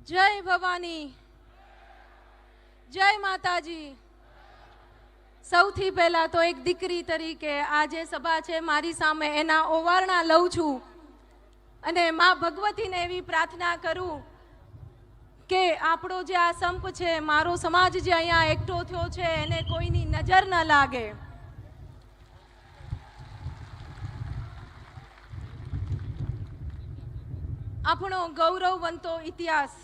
जय भवानी, जय माताजी। સૌથી પહેલા તો એક દીકરી તરીકે આજે સભા છે મારી સામે એના ઓવારણા લઉં છું અને માં ભગવતીને એવી પ્રાર્થના કરું કે આપણો જે આ સંપ છે, મારો સમાજ જે અહીંયા એકઠો થયો છે, એને કોઈની નજર ન લાગે। આપણો ગૌરવવંતો ઇતિહાસ,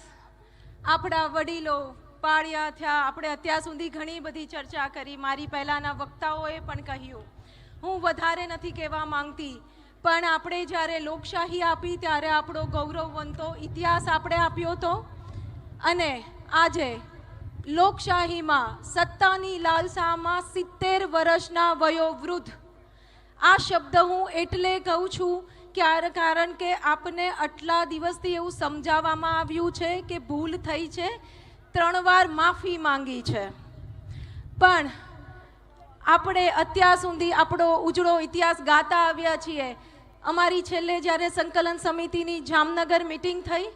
આપણા વડીલો પાળ્યા થયા, આપણે અત્યાર સુધી ઘણી બધી ચર્ચા કરી, મારી પહેલાના વક્તાઓએ પણ કહ્યું, હું વધારે નથી કહેવા માંગતી, પણ આપણે જ્યારે લોકશાહી આપી ત્યારે આપણો ગૌરવવંતો ઇતિહાસ આપણે આપ્યો હતો અને આજે લોકશાહીમાં સત્તાની લાલસામાં 70 વર્ષના વયોવૃદ્ધ, આ શબ્દ હું એટલે કહું છું કારણ કે આપને આટલા દિવસથી એવું સમજાવવામાં આવ્યું છે કે ભૂલ થઈ છે, 3 વાર માફી માંગી છે, પણ આપણે અત્યાર સુધી આપણો ઉજળો ઇતિહાસ ગાતા આવ્યા છીએ। અમારી છેલ્લે જ્યારે સંકલન સમિતિની જામનગર મીટિંગ થઈ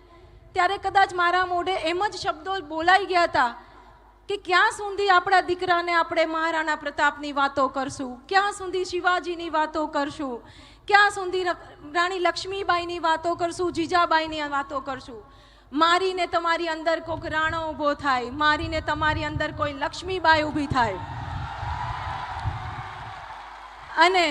ત્યારે કદાચ મારા મોઢે એમ જ શબ્દો બોલાઈ ગયા હતા કે ક્યાં સુધી આપણા દીકરાને આપણે મહારાણા પ્રતાપની વાતો કરશું, ક્યાં સુધી શિવાજીની વાતો કરશું, ક્યાં સુધી રાણી લક્ષ્મીબાઈની વાતો કરશું, જીજાબાઈની વાતો કરશું। મારીને તમારી અંદર કોઈક રાણો ઊભો થાય, મારીને તમારી અંદર કોઈ લક્ષ્મીબાઈ ઊભી થાય અને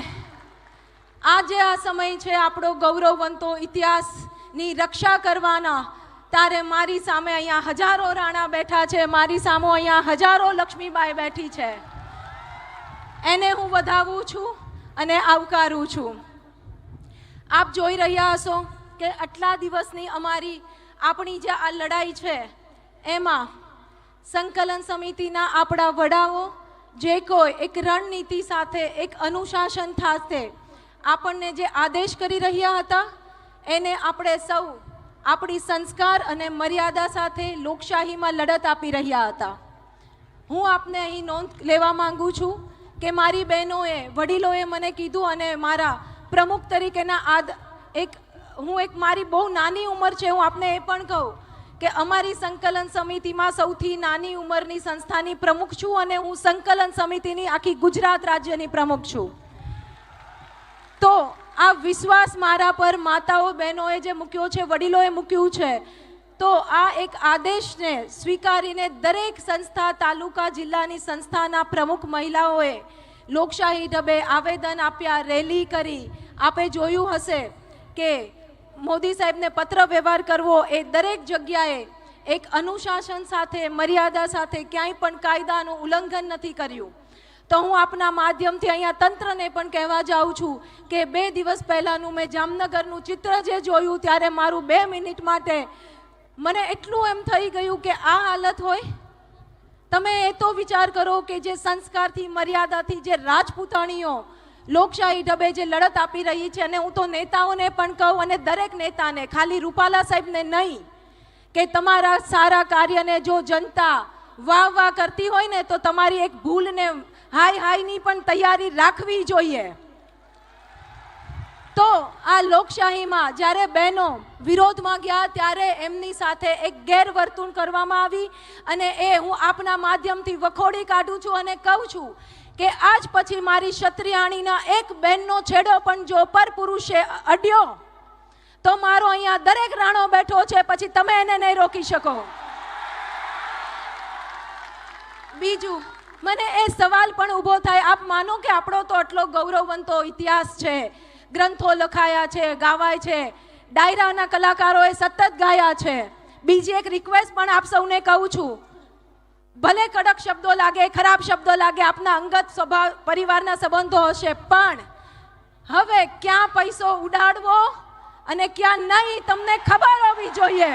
આજે આ સમય છે આપણો ગૌરવવંતો ઇતિહાસની રક્ષા કરવાના। ત્યારે મારી સામે અહીંયા હજારો રાણા બેઠા છે, મારી સામે અહીંયા હજારો લક્ષ્મીબાઈ બેઠી છે, એને હું વધાવું છું અને આવકારું છું। આપ જોઈ રહ્યા હશો કે આટલા દિવસની આપણી જે આ લડાઈ છે એમાં સંકલન સમિતિના આપણા વડાઓ જે કોઈ એક રણનીતિ સાથે, એક અનુશાસન સાથે આપણને જે આદેશ કરી રહ્યા હતા એને આપણે સૌ આપણી સંસ્કાર અને મર્યાદા સાથે લોકશાહીમાં લડત આપી રહ્યા હતા। હું આપને અહીં નોંધ લેવા માંગુ છું કે મારી બહેનોએ, વડીલોએ મને કીધું અને મારા પ્રમુખ તરીકેના મારી બહુ નાની ઉંમર છે, હું આપને એ પણ કહું કે અમારી સંકલન સમિતિમાં સૌથી નાની ઉંમરની સંસ્થાની પ્રમુખ છું અને હું સંકલન સમિતિની આખી ગુજરાત રાજ્યની પ્રમુખ છું। તો આ વિશ્વાસ મારા પર માતાઓ બહેનોએ જે મૂક્યો છે, વડીલોએ મૂક્યું છે, તો આ એક આદેશને સ્વીકારીને દરેક સંસ્થા, તાલુકા, જિલ્લાની સંસ્થાના પ્રમુખ મહિલાઓએ લોકશાહી ઢબે આવેદન આપ્યા, રેલી કરી। આપે જોયું હશે કે મોદી સાહેબને પત્ર વ્યવહાર કરવો એ દરેક જગ્યાએ એક અનુશાસન સાથે, મર્યાદા સાથે, ક્યાંય પણ કાયદાનું ઉલ્લંઘન નથી કર્યું। તો હું આપના માધ્યમથી અહીંયા તંત્રને પણ કહેવા જાઉં છું કે 2 દિવસ પહેલાંનું મેં જામનગરનું ચિત્ર જે જોયું ત્યારે મારું 2 મિનિટ માટે મને એટલું એમ થઈ ગયું કે આ હાલત હોય। તમે એ તો વિચાર કરો કે જે સંસ્કારથી, મર્યાદાથી, જે રાજપૂતાણીઓ લોકશાહી ઢબે જે લડત આપી રહી છે, અને હું તો નેતાઓને પણ કહું અને દરેક નેતાને, ખાલી રૂપાલા સાહેબને નહીં, કે તમારા સારા કાર્યને જો જનતા વાહ કરતી હોય ને તો તમારી એક ભૂલને હાયની પણ તૈયારી રાખવી જોઈએ। તો આ લોકશાહીમાં જ્યારે બહેનો વિરોધમાં ગયા ત્યારે એમની સાથે એક ગેરવર્તણૂક કરવામાં આવી અને એ હું આપના માધ્યમથી વખોડી કાઢું છું અને કહું છું કે આજ પછી મારી ક્ષત્રિયાણીના એક બહેનનો છેડો પણ જો પર પુરુષે અડ્યો તો મારો અહીંયા દરેક રાણો બેઠો છે, પછી તમે એને નહીં રોકી શકો। બીજું, મને એ સવાલ પણ ઊભો થાય, આપ માનો કે આપણો તો આટલો ગૌરવવંતો ઇતિહાસ છે, ગ્રંથો લખાયા છે, ગાવાય છે, ડાયરાના કલાકારોએ સતત ગાયા છે। બીજી એક રિક્વેસ્ટ પણ આપ સૌને કહું છું, ભલે કડક શબ્દો લાગે, ખરાબ શબ્દો લાગે, આપના અંગત સ્વભાવ, પરિવારના સંબંધો હશે, પણ હવે ક્યાં પૈસો ઉડાડવો અને ક્યાં નહીં તમને ખબર હોવી જોઈએ।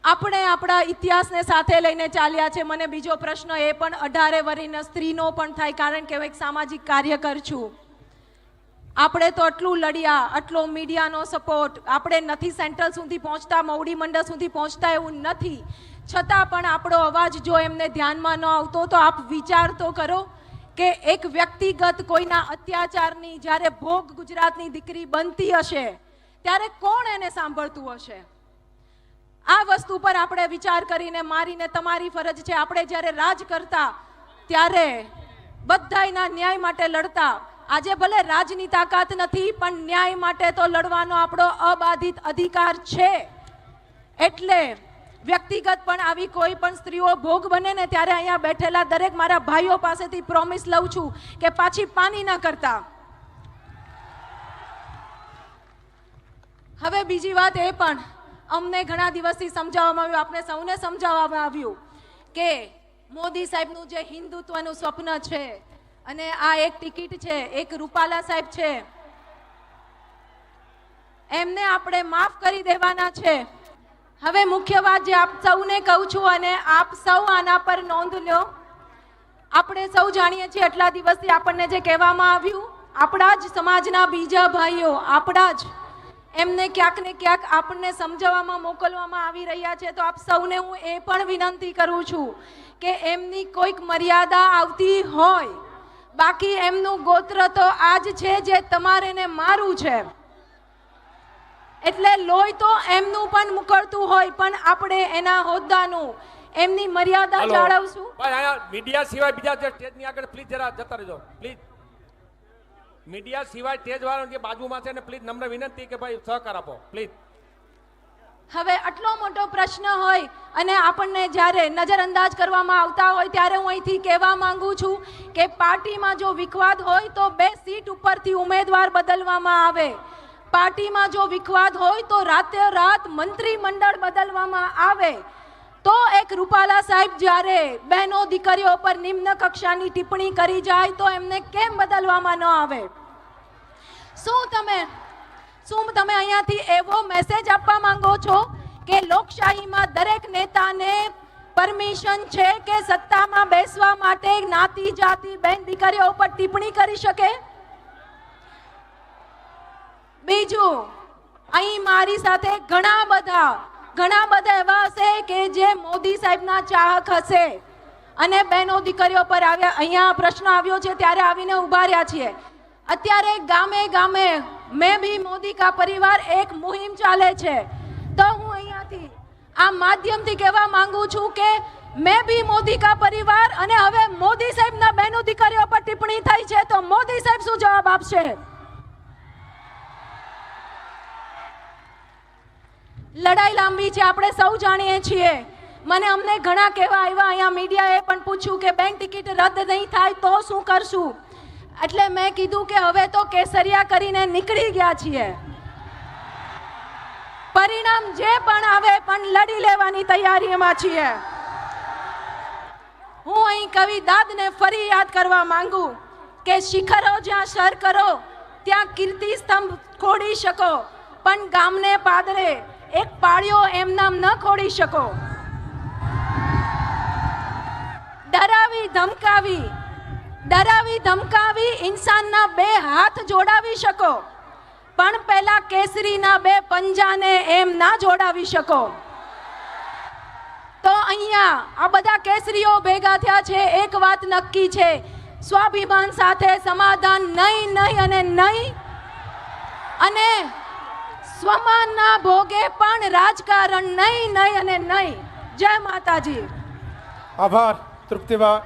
આપણે આપણા ઇતિહાસને સાથે લઈને ચાલ્યા છે। મને બીજો પ્રશ્ન એ પણ 18 વર્ષની સ્ત્રીનો પણ થાય, કારણ કે હું એક સામાજિક કાર્યકર છું। આપણે તો આટલું લડ્યા, આટલો મીડિયાનો સપોર્ટ, આપણે નથી સેન્ટ્રલ સુધી પહોંચતા, મવડી મંડળ સુધી પહોંચતા એવું નથી, છતાં પણ આપણો અવાજ જો એમને ધ્યાનમાં ન આવતો તો આપ વિચાર તો કરો કે એક વ્યક્તિગત કોઈના અત્યાચારની જ્યારે ભોગ ગુજરાતની દીકરી બનતી હશે ત્યારે કોણ એને સાંભળતું હશે? આ વસ્તુ પર આપણે વિચાર કરીને મારીને તમારી ફરજ છે. આપણે જ્યારે રાજ કરતા ત્યારે બધાયના ન્યાય માટે લડતા. આજે ભલે રાજની તાકાત નથી, પણ ન્યાય માટે તો લડવાનો આપણો અબાધિત અધિકાર છે. એટલે વ્યક્તિગત પણ આવી કોઈ પણ સ્ત્રીઓ ભોગ બને ને ત્યારે અહીંયા બેઠેલા દરેક મારા ભાઈઓ પાસેથી પ્રોમિસ લઉં છું કે પાછી પાની ન કરતા. હવે બીજી વાત એ પણ અમને ઘણા દિવસથી સમજાવવામાં આવ્યું, આપને સૌને સમજાવવામાં આવ્યું કે મોદી સાહેબનું જે હિન્દુત્વનું સ્વપ્ન છે અને આ એક ટિકિટ છે, એક રૂપાલા સાહેબ છે, એમને આપણે માફ કરી દેવાના છે. હવે મુખ્ય વાત જે આપ સૌને કહું છું અને આપ સૌ આના પર નોંધ લો. આપણે સૌ જાણીએ છીએ આટલા દિવસથી આપણને જે કહેવામાં આવ્યું, આપણા જ સમાજના બીજા ભાઈઓ, આપણા જ એમને ક્યાંક ને ક્યાંક આપણને સમજાવવામાં મોકલવામાં આવી રહ્યા છે. તો આપ સૌને હું એ પણ વિનંતી કરું છું કે એમની કોઈક મર્યાદા આવતી હોય. બાકી એમનું ગોત્ર તો આજ છે જે તમારે ને મારું છે. એટલે લોહી તો એમનું પણ મુકળતું હોય, પણ આપણે એના હોદ્દાનું, એમની મર્યાદા જાળવશું. મીડિયા સિવાય બીજા સ્ટેજની આગળ પ્લીઝ જરા જતા રહેજો પ્લીઝ. મીડિયા સિવાય સ્ટેજ વાળા જે બાજુમાં છે ને પ્લીઝ નમ્ર વિનંતી કે ભાઈ સહકાર આપો પ્લીઝ. હવે આટલો મોટો પ્રશ્ન હોય અને આપણને જ્યારે નજરઅંદાજ કરવામાં આવતા હોય ત્યારે હું અહીંથી કહેવા માંગુ છું કે પાર્ટીમાં જો વિખવાદ હોય તો 2 સીટ ઉપરથી ઉમેદવાર બદલવામાં આવે. પાર્ટીમાં જો વિખવાદ હોય તો રાતે-રાત મંત્રીમંડળ બદલવામાં આવે. તો એક રૂપાલા સાહેબ જ્યારે બહેનો દીકરીઓ પર નિમ્ન કક્ષાની ટિપ્પણી કરી જાય તો એમને કેમ બદલવામાં ન આવે? શું તમે અહીંયાથી એવો મેસેજ આપવા માંગો છો કે લોકશાહીમાં દરેક નેતાને પરમિશન છે કે સત્તામાં બેસવા માટે જ્ઞાતિ જાતિ બેન દીકરીઓ પર ટિપ્પણી કરી શકે? બીજું, અહીં મારી સાથે ઘણા બધા એવા હશે કે જે મોદી સાહેબના ચાહક હશે અને બહેનો દીકરીઓ પર અહીંયા પ્રશ્ન આવ્યો છે ત્યારે આવીને ઉભા રહ્યા છીએ. અત્યારે ગામે ગામે મેં ભી મોદી કા પરિવાર એક મુહિમ ચાલે છે. તો હું અહીંયાથી આ માધ્યમથી કહેવા માંગુ છું કે મેં ભી મોદી કા પરિવાર, અને હવે મોદી સાહેબના બહેનો દીકરીઓ પર ટિપ્પણી થઈ છે તો મોદી સાહેબ શું જવાબ આપશે? લડાઈ લાંબી છે, આપણે સૌ જાણીએ છીએ. અમને ઘણા કહેવા આવ્યા, અહીંયા મીડિયાએ પણ પૂછ્યું કે બેંક ટિકિટ રદ નહીં થાય તો શું કરશું? એટલે મેં કીધું કે હવે તો કેસરિયા કરીને નીકળી ગયા છીએ. પરિણામ જે પણ આવે પણ લડી લેવાની તૈયારીમાં છીએ. હું અહીં કવિ દાદને ફરી યાદ કરવા માંગુ કે શિખરો જ્યાં સર કરો ત્યાં કીર્તિ સ્તંભ ખોડી શકો, પણ ગામને પાદરે એક પાળીઓ એમ નામ ન ખોડી શકો. ડરાવી ધમકાવી ઇન્સાનના 2 હાથ જોડાવી શકો, પણ પહેલા કેસરીના 2 પંજાને એમ ના જોડાવી શકો. તો અહીંયા આ બધા કેસરીઓ ભેગા થયા છે. એક વાત નક્કી છે, સ્વાભિમાન સાથે સમાધાન નહીં અને નહીં, અને સ્વમાનના ભોગે પણ રાજકારણ નહીં અને નહીં. જય માતાજી. આભાર તૃપ્તિબા.